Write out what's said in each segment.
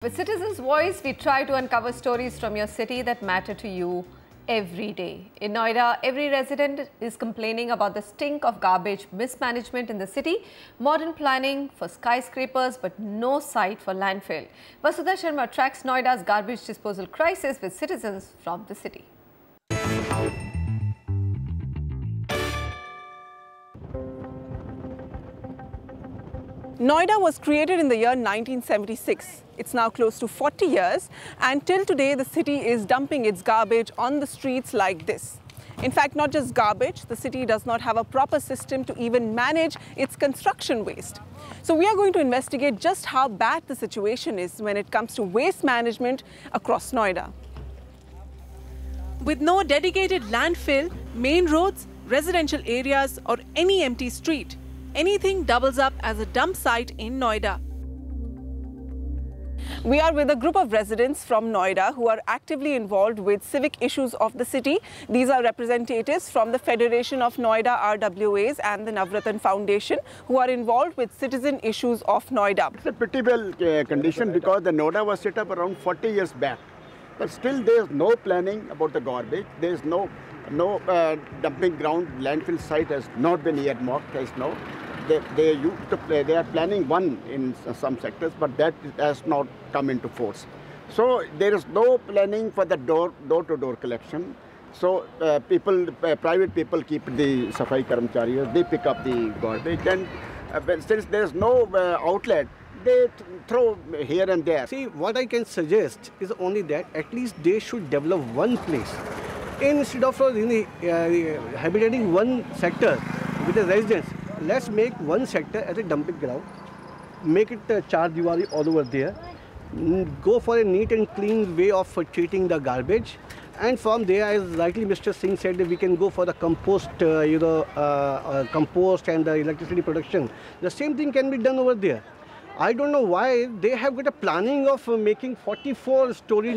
With Citizens Voice, we try to uncover stories from your city that matter to you every day. In Noida, every resident is complaining about the stink of garbage mismanagement in the city, modern planning for skyscrapers but no site for landfill. Vasudha Sharma tracks Noida's garbage disposal crisis with citizens from the city. Noida was created in the year 1976. It's now close to 40 years, and till today the city is dumping its garbage on the streets like this. In fact, not just garbage, the city does not have a proper system to even manage its construction waste. So we are going to investigate just how bad the situation is when it comes to waste management across Noida. With no dedicated landfill, main roads, residential areas or any empty street, anything doubles up as a dump site in Noida. We are with a group of residents from Noida who are actively involved with civic issues of the city. These are representatives from the Federation of Noida RWAs and the Navratan Foundation who are involved with citizen issues of Noida. It's a pitiable condition because the Noida was set up around 40 years back. But still there is no planning about the garbage. There is no dumping ground. Landfill site has not been earmarked. They are planning one in some sectors, but that has not come into force. So there is no planning for the door-to-door collection. So private people keep the Safai Karamchari, they pick up the garbage, and since there is no outlet, they throw here and there. See, what I can suggest is only that at least they should develop one place. Instead of habitating one sector with the residents, let's make one sector as a dumping ground, make it char diwali all over there, go for a neat and clean way of treating the garbage, and from there, as rightly Mr. Singh said, we can go for the compost, compost and the electricity production. The same thing can be done over there. I don't know why they have got a planning of making 44-story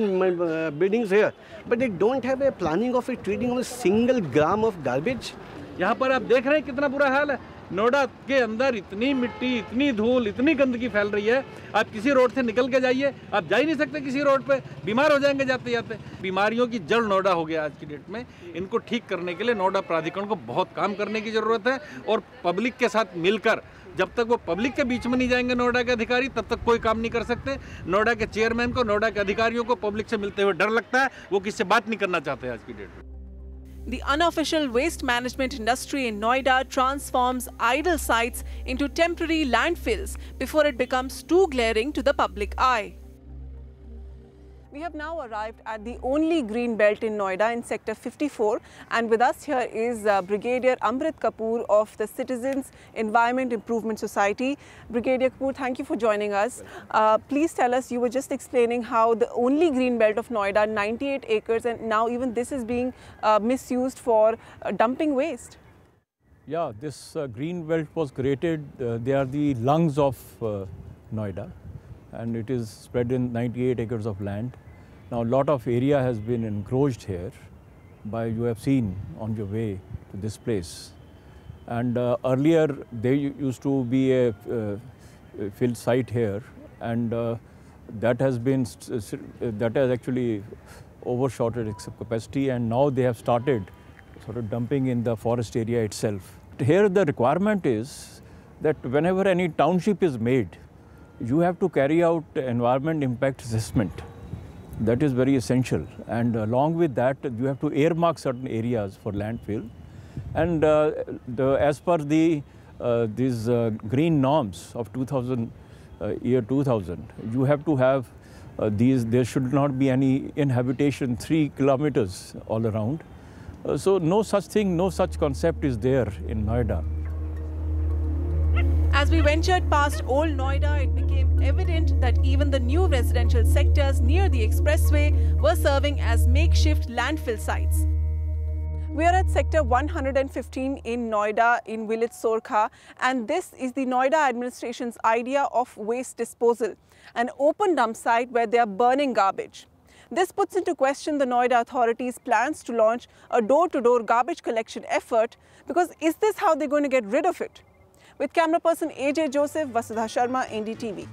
buildings here, but they don't have a planning of treating a single gram of garbage. यहाँ पर आप देख रहे हैं कितना बुरा हाल है। नोएडा के अंदर इतनी मिट्टी, इतनी धूल, इतनी गंदगी फैल रही है। आप किसी रोड से निकल के जाइए, आप जा ही नहीं सकते किसी रोड पे, बीमार हो जाएंगे जाते जाते। बीमारियों की जड़ नोएडा हो गया आज की डेट में। इनको ठीक करने के लिए नोएडा प्राधिकरण को बहुत काम करने की जरूरत है और पब्लिक के साथ मिलकर, जब तक वो पब्लिक के बीच में नहीं जाएंगे नोएडा के अधिकारी, तब तक कोई काम नहीं कर सकते। नोएडा के चेयरमैन को, नोएडा के अधिकारियों को पब्लिक से मिलते हुए डर लगता है, वो किससे बात नहीं करना चाहते आज की डेट में। The unofficial waste management industry in Noida transforms idle sites into temporary landfills before it becomes too glaring to the public eye. We have now arrived at the only green belt in Noida in Sector 54, and with us here is Brigadier Amrit Kapoor of the Citizens Environment Improvement Society. Brigadier Kapoor, thank you for joining us. Please tell us, you were just explaining how the only green belt of Noida, 98 acres, and now even this is being misused for dumping waste. Yeah, this green belt was created, they are the lungs of Noida, and it is spread in 98 acres of land. Now, a lot of area has been encroached here by, you have seen on your way to this place. And earlier there used to be a field site here, and that has actually overshotted its capacity, and now they have started sort of dumping in the forest area itself. Here the requirement is that whenever any township is made, you have to carry out environment impact assessment. That is very essential, and along with that you have to earmark certain areas for landfill, and as per the these green norms of 2000, year 2000, you have to have there should not be any inhabitation 3 kilometers all around. So no such thing, no such concept is there in Noida. As we ventured past Old Noida, it became evident that even the new residential sectors near the expressway were serving as makeshift landfill sites. We are at Sector 115 in Noida in village Sorkha, and this is the Noida administration's idea of waste disposal, an open dump site where they are burning garbage. This puts into question the Noida authorities' plans to launch a door-to-door garbage collection effort, because is this how they're going to get rid of it? With camera person AJ Joseph, Vasudha Sharma, NDTV.